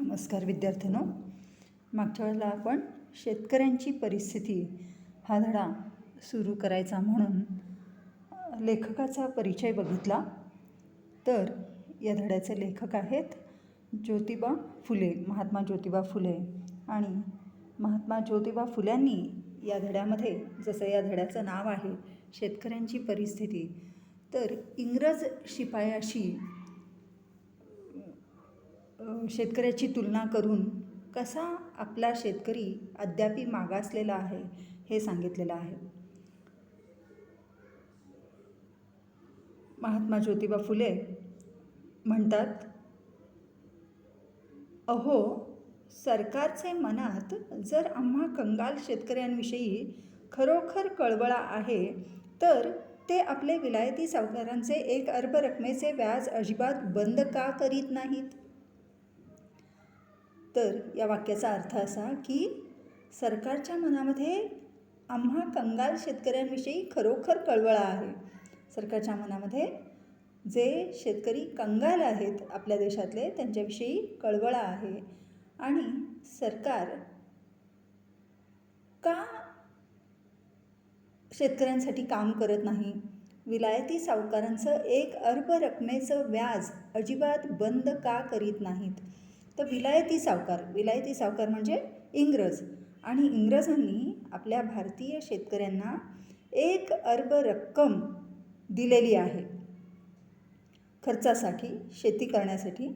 नमस्कार विद्यार्थ्यांनो, मागच्या वेळेला आपण शेतकऱ्यांची परिस्थिती हा धडा सुरू करायचा म्हणून लेखकाचा परिचय बघितला. तर या धड्याचे लेखक आहेत ज्योतिबा फुले, महात्मा ज्योतिबा फुले. आणि महात्मा ज्योतिबा फुल्यांनी या धड्यामध्ये, जसं या धड्याचं नाव आहे शेतकऱ्यांची परिस्थिती, तर इंग्रज शिपायाशी शेतकऱ्याची तुलना करून कसा आपला शेतकरी अद्यापी मागासलेला आहे हे सांगितलेलं आहे. महात्मा ज्योतिबा फुले म्हणतात, अहो, सरकारचे मनात जर आम्हा कंगाल शेतकऱ्यांविषयी खरोखर कळवळा आहे तर ते आपले विलायती सावकारांचे 1 अरब रकमेचे व्याज अजिबात बंद का करीत नाहीत. तर या वाक्याचा अर्थ असा की सरकारच्या मनामध्ये आम्हा कंगाल शेतकऱ्यांविषयी खरोखर कळवळा आहे. सरकारच्या मनामध्ये जे शेतकरी कंगाल आहेत आपल्या देशातले त्यांच्याविषयी कळवळा आहे. आणि सरकार का शेतकऱ्यांसाठी काम करत नाही? विलायती सावकारांचं 1 अरब रकमेचं व्याज अजिबात बंद का करीत नाहीत? तर विलायती सावकार म्हणजे इंग्रज. आणि इंग्रजांनी आपल्या भारतीय शेतकऱ्यांना 1 अरब रक्कम दिलेली आहे खर्चासाठी, शेती करण्यासाठी.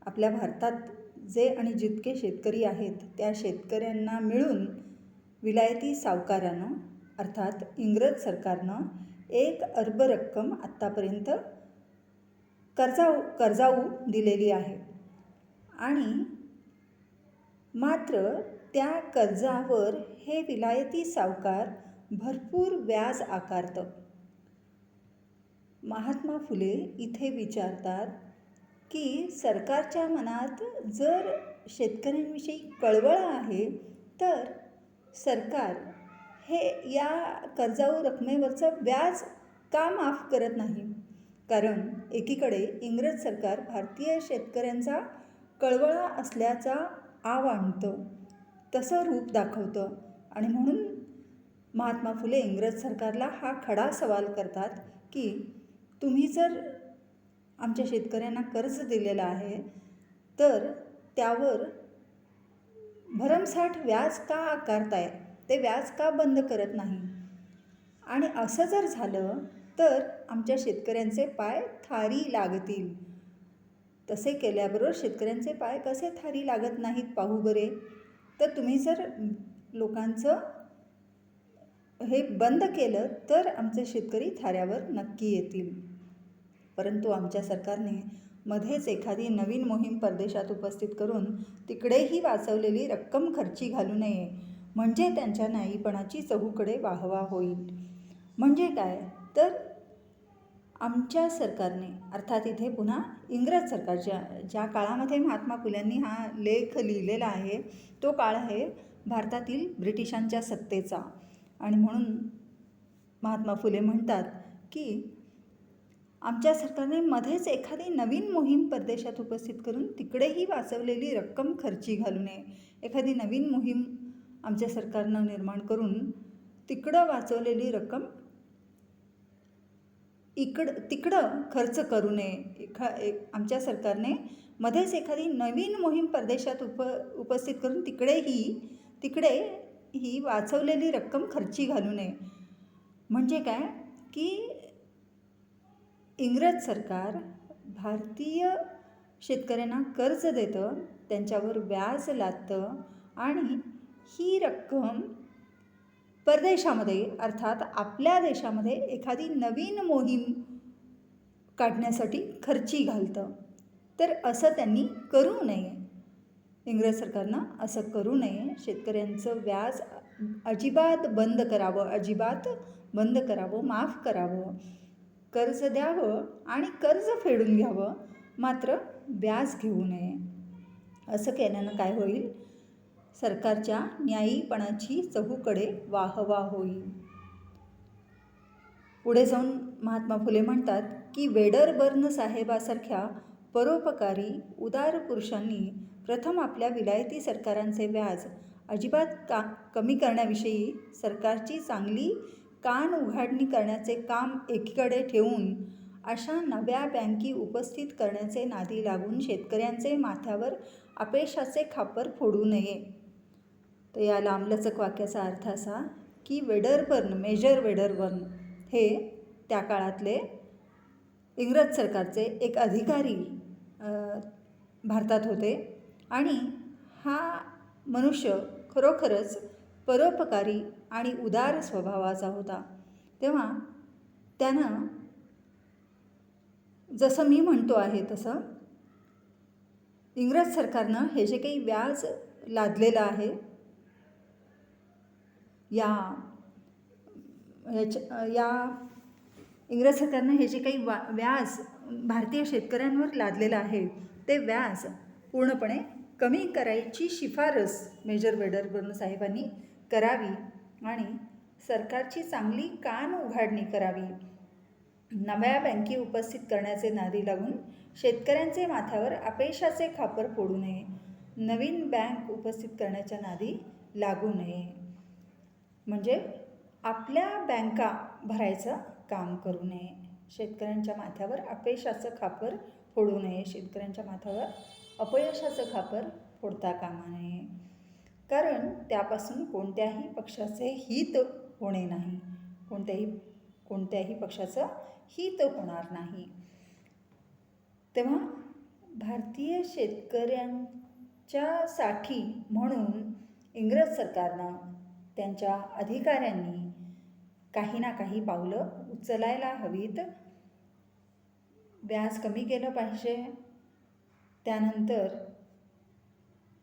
आपल्या भारतात जे आणि जितके शेतकरी आहेत त्या शेतकऱ्यांना मिळून विलायती सावकारानं अर्थात इंग्रज सरकारनं 1 अरब रक्कम आत्तापर्यंत कर्जाऊ दिलेली आहे. आणि मात्र त्या कर्जावर हे विलायती सावकार भरपूर व्याज आकारतं. महात्मा फुले इथे विचारतात की सरकारच्या मनात जर शेतकऱ्यांविषयी कळवळा आहे तर सरकार हे या कर्जाऊ रकमेवरचं व्याज का माफ करत नाही? कारण एकीकडे इंग्रज सरकार भारतीय शेतकऱ्यांचा कळवळा असल्याचा आव आणतं, तसं रूप दाखवतं. आणि म्हणून महात्मा फुले इंग्रज सरकारला हा खडा सवाल करतात की तुम्ही जर आमच्या शेतकऱ्यांना कर्ज दिलेलं आहे तर त्यावर भरमसाठ व्याज का आकारताय? ते व्याज का बंद करत नाही? आणि असं जर झालं तर आमच्या शेतकऱ्यांचे पाय थारी लागतील. तसे केल्याबरोबर शेतकऱ्यांचे पाय कसे थारी लागत नाहीत पाहू बरे. तर तुम्ही जर लोकांचं हे बंद केलं तर आमचे शेतकरी थाऱ्यावर नक्की येतील. परंतु आमच्या सरकारने मध्येच एखादी नवीन मोहीम परदेशात उपस्थित करून तिकडेही वाचवलेली रक्कम खर्ची घालू नये, म्हणजे त्यांच्या न्यायीपणाची चहूकडे वाहवा होईल. म्हणजे काय तर आमच्या सरकारने अर्थात इथे पुन्हा इंग्रज सरकारच्या ज्या काळामध्ये महात्मा फुल्यांनी हा लेख लिहिलेला आहे तो काळ आहे भारतातील ब्रिटिशांच्या सत्तेचा. आणि म्हणून महात्मा फुले म्हणतात की आमच्या सरकारने मध्येच एखादी नवीन मोहीम परदेशात उपस्थित करून तिकडेही वाचवलेली रक्कम खर्ची घालू नये. एखादी नवीन मोहीम आमच्या सरकारनं निर्माण करून तिकडं वाचवलेली रक्कम तिकडं खर्च करू नये. आमच्या सरकारने मध्येच एखादी नवीन मोहीम परदेशात उपस्थित करून तिकडे ही वाचवलेली रक्कम खर्ची घालू नये. म्हणजे काय की इंग्रज सरकार भारतीय शेतकऱ्यांना कर्ज देतं, त्यांच्यावर व्याज लादतं आणि ही रक्कम परदेशामध्ये अर्थात आपल्या देशामध्ये एखादी नवीन मोहीम काढण्यासाठी खर्ची घालतं. तर असं त्यांनी करू नये. इंग्रज सरकारनं असं करू नये. शेतकऱ्यांचं व्याज अजिबात बंद करावं, माफ करावं, कर्ज द्यावं आणि कर्ज फेडून घ्यावं, मात्र व्याज घेऊ नये. असं केल्यानं काय होईल? सरकारच्या न्यायीपणाची चहूकडे वाहवा होईल. पुढे जाऊन महात्मा फुले म्हणतात की वेडरबर्न साहेबासारख्या परोपकारी उदार पुरुषांनी प्रथम आपल्या विलायती सरकारांचे व्याज अजिबात कमी करण्याविषयी सरकारची चांगली कान उघाडणी करण्याचे काम एकीकडे ठेवून अशा नव्या बँकी उपस्थित करण्याचे नादी लागून शेतकऱ्यांचे माथ्यावर अपयशाचे खापर फोडू नये. तर या लांबलचक वाक्याचा अर्थ असा की वेडरबर्न, मेजर वेडरबर्न हे त्या काळातले इंग्रज सरकारचे एक अधिकारी भारतात होते आणि हा मनुष्य खरोखरच परोपकारी आणि उदार स्वभावाचा होता. तेव्हा त्यानं जसं मी म्हणतो आहे तसं इंग्रज सरकारनं हे जे काही व्याज लादलेलं आहे या इंग्रज सरकारनं हे जे काही व्याज भारतीय शेतकऱ्यांवर लादलेलं आहे ते व्याज पूर्णपणे कमी करायची शिफारस मेजर वेडरबर्न साहेबांनी करावी आणि सरकारची चांगली कान उघाडणी करावी. नव्या बँकी उपस्थित करण्याचे नादी लागून शेतकऱ्यांचे माथ्यावर अपयशाचे खापर फोडू नये. नवीन बँक उपस्थित करण्याच्या नादी लागू नये म्हणजे आपल्या बँका भरायचं काम करू नये. शेतकऱ्यांच्या माथ्यावर अपयशाचं खापर फोडू नये. शेतकऱ्यांच्या माथ्यावर अपयशाचं खापर फोडता कामा नये. कारण त्यापासून कोणत्याही पक्षाचे हित होणे नाही. कोणत्याही पक्षाचं हित होणार नाही. तेव्हा भारतीय शेतकऱ्यांच्यासाठी म्हणून इंग्रज सरकारनं त्यांच्या अधिकाऱ्यांनी काही ना काही पावलं उचलायला हवीत. व्याज कमी केलं पाहिजे. त्यानंतर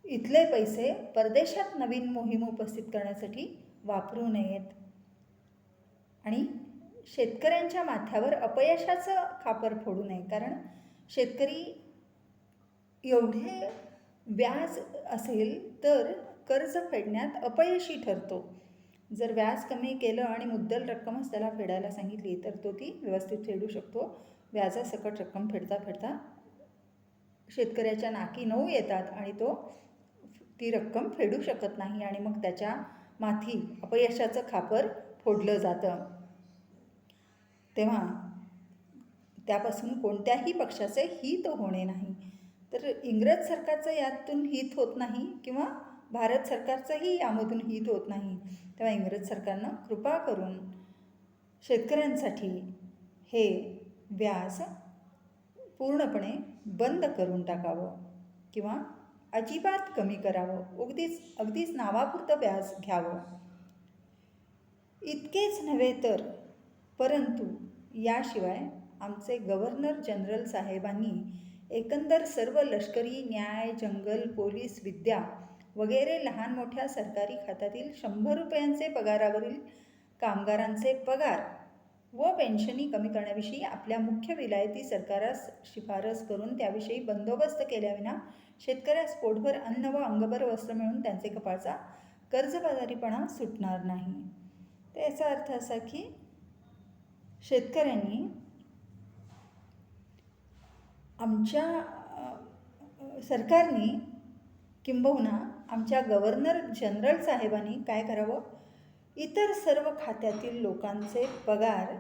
इथले पैसे परदेशात नवीन मोहीम उपस्थित करण्यासाठी वापरू नयेत आणि शेतकऱ्यांच्या माथ्यावर अपयशाचं खापर फोडू नये. कारण शेतकरी एवढे व्याज असेल तर कर्ज फेडण्यात अपयशी ठरतो. जर व्याज कमी केलं आणि मुद्दल रक्कमच त्याला फेडायला सांगितली तर तो ती व्यवस्थित फेडू शकतो. व्याजासकट रक्कम फेडता फेडता शेतकऱ्याच्या नाकी नऊ येतात आणि तो ती रक्कम फेडू शकत नाही आणि मग त्याच्या माथी अपयशाचं खापर फोडलं जातं. तेव्हा त्यापासून कोणत्याही पक्षाचे हित होणे नाही. तर इंग्रज सरकारचं यातून हित होत नाही किंवा भारत सरकारचंही यामधून हित होत नाही. तेव्हा इंग्रज सरकारनं कृपा करून शेतकऱ्यांसाठी हे व्याज पूर्णपणे बंद करून टाकावं किंवा अजिबात कमी करावं. अगदीच नावापुरतं व्याज घ्यावं. इतकेच नव्हे तर परंतु याशिवाय आमचे गव्हर्नर जनरल साहेबांनी एकंदर सर्व लष्करी, न्याय, जंगल, पोलीस, विद्या वगैरे लहान मोठ्या सरकारी खात्यातील 100 रुपयांचे पगारावरील कामगारांचे पगार व पेन्शनी कमी करण्याविषयी आपल्या मुख्य विलायती सरकारास शिफारस करून त्याविषयी बंदोबस्त केल्याविना शेतकऱ्यास पोटभर अन्न व अंगभर वस्त्र मिळून त्यांचे कपाळचा कर्जबाजारीपणा सुटणार नाही. तर याचा अर्थ असा की शेतकऱ्यांनी आमच्या सरकारने किंबहुना आमच्या गव्हर्नर जनरल साहेबांनी काय करावं, इतर सर्व खात्यातील लोकांचे पगार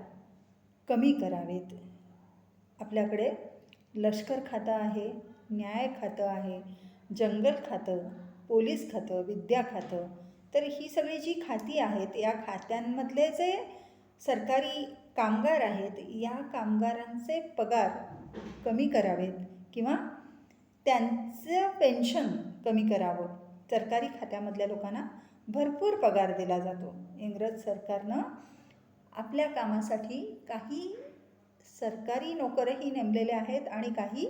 कमी करावेत. आपल्याकडे लष्कर खातं आहे, न्याय खातं आहे, जंगल खातं, पोलीस खातं, विद्या खातं. तर ही सगळी जी खाती आहेत या खात्यांमधले जे सरकारी कामगार आहेत या कामगारांचे पगार कमी करावेत किंवा त्यांचं पेन्शन कमी करावं. सरकारी खात्यामधल्या लोकांना भरपूर पगार दिला जातो. इंग्रज सरकारनं आपल्या कामासाठी काही सरकारी नोकरही नेमलेले आहेत आणि काही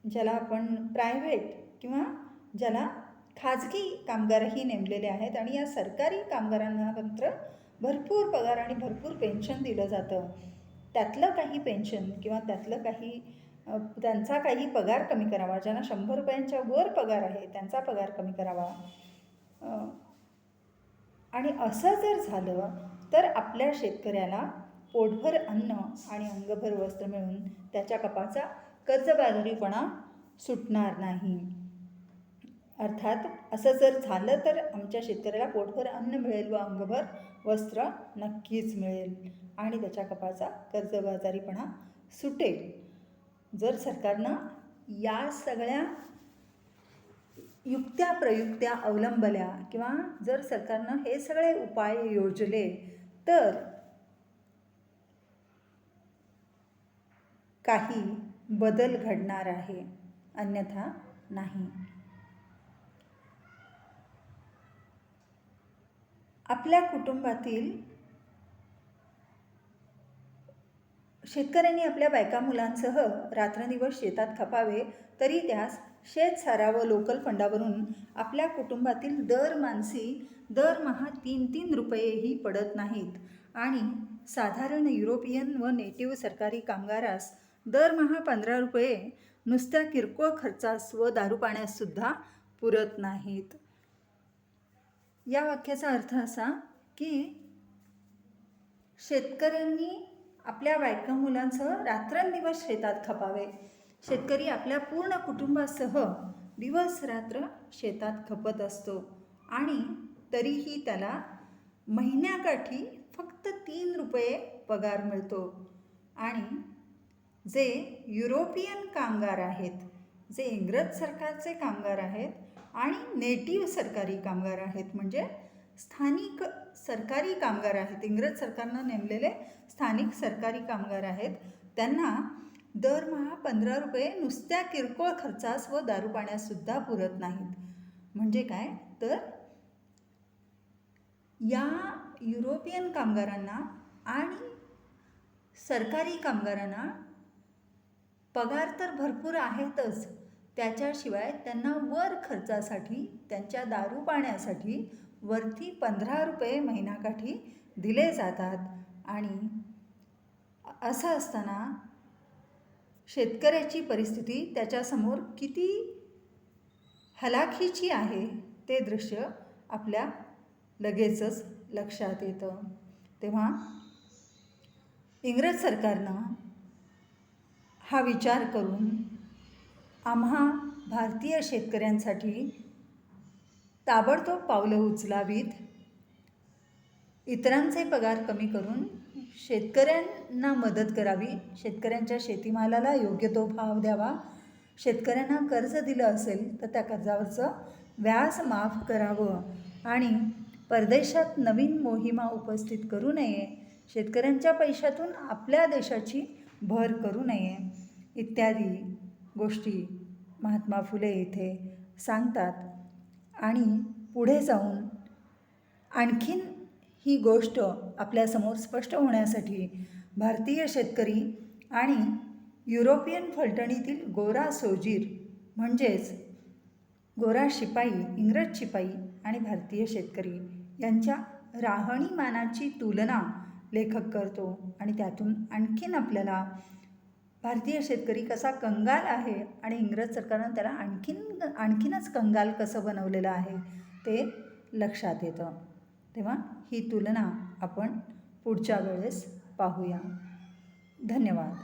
ज्याला आपण प्रायव्हेट किंवा ज्याला खाजगी कामगारही नेमलेले आहेत आणि या सरकारी कामगारांना मात्र भरपूर पगार आणि भरपूर पेन्शन दिलं जातं. त्यातलं काही पेन्शन किंवा त्यातलं काही त्यांचा काही पगार कमी करावा. ज्यांना 100 रुपयांच्या वर पगार आहे त्यांचा पगार कमी करावा. आणि असं जर झालं तर आपल्या शेतकऱ्याला पोटभर अन्न आणि अंगभर वस्त्र मिळून त्याच्या कपाचा कर्जबाजारीपणा सुटणार नाही. अर्थात असं जर झालं तर आमच्या शेतकऱ्याला पोटभर अन्न मिळेल व अंगभर वस्त्र नक्कीच मिळेल आणि त्याच्या कपाचा कर्जबाजारीपणा सुटेल. जर सरकारनं या सगळ्या युक्त्या प्रयुक्त्या अवलंबल्या किंवा जर सरकारनं हे सगळे उपाय योजले तर काही बदल घडणार आहे, अन्यथा नाही. आपल्या कुटुंबातील शेतकऱ्यांनी आपल्या बायका मुलांसह रात्रंदिवस शेतात खपावे तरी त्यास शेतसारा व लोकल फंडावरून आपल्या कुटुंबातील दर माणसी दरमहा 3-3 रुपयेही पडत नाहीत आणि साधारण युरोपियन व नेटिव्ह सरकारी कामगारास दरमहा 15 रुपये नुसत्या किरकोळ खर्चास व दारू पाण्याससुद्धा पुरत नाहीत. या वाक्याचा अर्थ असा की शेतकऱ्यांनी आपल्या बायका मुलांसह रात्रंदिवस शेतात खपावे. शेतकरी आपल्या पूर्ण कुटुंबासह दिवस रात्र शेतात खपत असतो आणि तरीही त्याला महिन्याकाठी फक्त 3 रुपये पगार मिळतो. आणि जे युरोपियन कामगार आहेत, जे इंग्रज सरकारचे कामगार आहेत आणि नेटिव्ह सरकारी कामगार आहेत, म्हणजे स्थानिक सरकारी कामगार आहेत, इंग्रज सरकारनं नेमलेले स्थानिक सरकारी कामगार आहेत, त्यांना दरमहा 15 रुपये नुसत्या किरकोळ खर्चास व दारू पाण्याससुद्धा पुरत नाहीत. म्हणजे काय तर या युरोपियन कामगारांना आणि सरकारी कामगारांना पगार तर भरपूर आहेतच, त्याच्याशिवाय त्यांना वर खर्चासाठी त्यांच्या दारू पाण्यासाठी वरती 15 रुपये महिनाकाठी दिले जातात. आणि असं असताना शेतकऱ्याची परिस्थिती त्याच्यासमोर किती हलाखीची आहे ते दृश्य आपल्या लगेचच लक्षात येतं. तेव्हा इंग्रज सरकारनं हा विचार करून आम्हा भारतीय शेतकऱ्यांसाठी ताबडतोब पावलं उचलावीत, इतरांचे पगार कमी करून शेतकऱ्यांना मदत करावी, शेतकऱ्यांच्या शेतीमालाला योग्य तो भाव द्यावा, शेतकऱ्यांना कर्ज दिलं असेल तर त्या कर्जावरचं व्याज माफ करावं आणि परदेशात नवीन मोहिमा उपस्थित करू नये, शेतकऱ्यांच्या पैशातून आपल्या देशाची भर करू नये इत्यादी गोष्टी महात्मा फुले इथे सांगतात. आणि पुढे जाऊन आणखीन ही गोष्ट आपल्यासमोर स्पष्ट होण्यासाठी भारतीय शेतकरी आणि युरोपियन फलटणीतील गोरा सोजीर म्हणजेच गोरा शिपाई, इंग्रज शिपाई आणि भारतीय शेतकरी यांच्या राहणीमानाची तुलना लेखक करतो आणि त्यातून आणखीन आपल्याला भारतीय शेतकरी कसा कंगाल आहे आणि इंग्रज सरकारनं त्याला आणखीनच कंगाल कसं बनवलेलं आहे ते लक्षात येतं. तेव्हा ही तुलना आपण पुढच्या वेळेस पाहूया. धन्यवाद.